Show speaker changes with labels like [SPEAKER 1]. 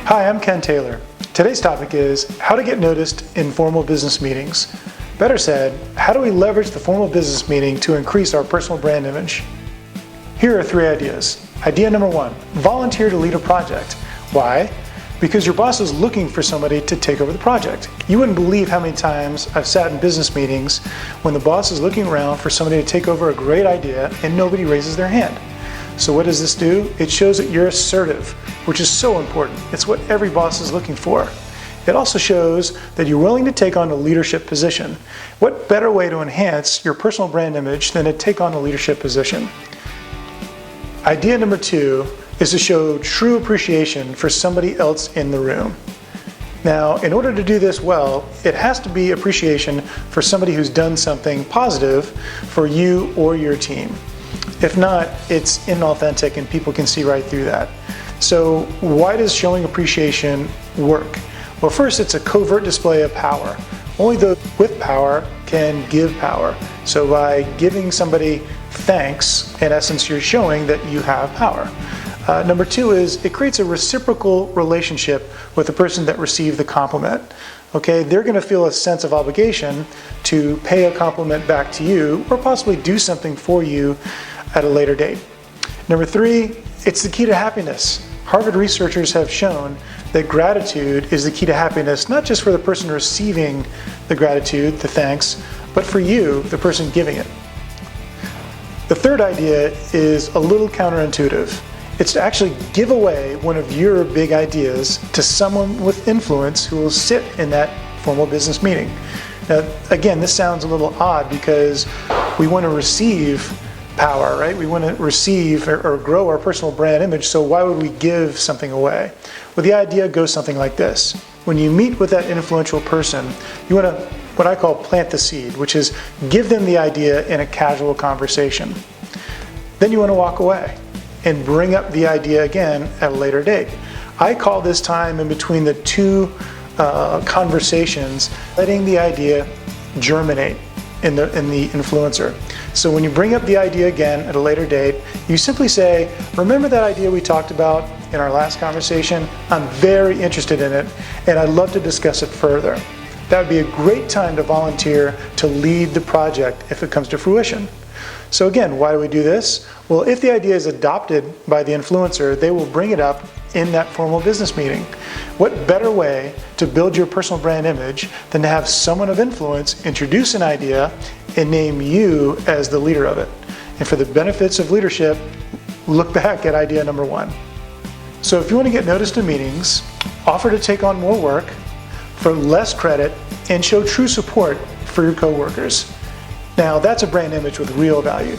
[SPEAKER 1] Hi, I'm Ken Taylor. Today's topic is how to get noticed in formal business meetings. Better said, how do we leverage the formal business meeting to increase our personal brand image? Here are 3 ideas. Idea number 1, volunteer to lead a project. Why? Because your boss is looking for somebody to take over the project. You wouldn't believe how many times I've sat in business meetings when the boss is looking around for somebody to take over a great idea and nobody raises their hand. So what does this do? It shows that you're assertive, which is so important. It's what every boss is looking for. It also shows that you're willing to take on a leadership position. What better way to enhance your personal brand image than to take on a leadership position? Idea number 2 is to show true appreciation for somebody else in the room. Now, in order to do this well, it has to be appreciation for somebody who's done something positive for you or your team. If not, it's inauthentic and people can see right through that. So why does showing appreciation work? Well, first, it's a covert display of power. Only those with power can give power. So by giving somebody thanks, in essence, you're showing that you have power. Number 2 is it creates a reciprocal relationship with the person that received the compliment. Okay, they're going to feel a sense of obligation to pay a compliment back to you or possibly do something for you at a later date. Number 3, it's the key to happiness. Harvard researchers have shown that gratitude is the key to happiness, not just for the person receiving the gratitude, the thanks, but for you, the person giving it. The third idea is a little counterintuitive. It's to actually give away one of your big ideas to someone with influence who will sit in that formal business meeting. Now, again, this sounds a little odd because we want to receive power, right? We want to receive or grow our personal brand image, so why would we give something away? Well, the idea goes something like this. When you meet with that influential person, you want to, what I call plant the seed, which is give them the idea in a casual conversation. Then you want to walk away and bring up the idea again at a later date. I call this time in between the 2 conversations, letting the idea germinate in the influencer. So when you bring up the idea again at a later date, you simply say, remember that idea we talked about in our last conversation? I'm very interested in it and I'd love to discuss it further. That would be a great time to volunteer to lead the project if it comes to fruition. So again, why do we do this? Well, if the idea is adopted by the influencer, they will bring it up in that formal business meeting. What better way to build your personal brand image than to have someone of influence introduce an idea and name you as the leader of it? And for the benefits of leadership, look back at idea number 1. So if you want to get noticed in meetings, offer to take on more work for less credit and show true support for your coworkers. Now, that's a brand image with real value.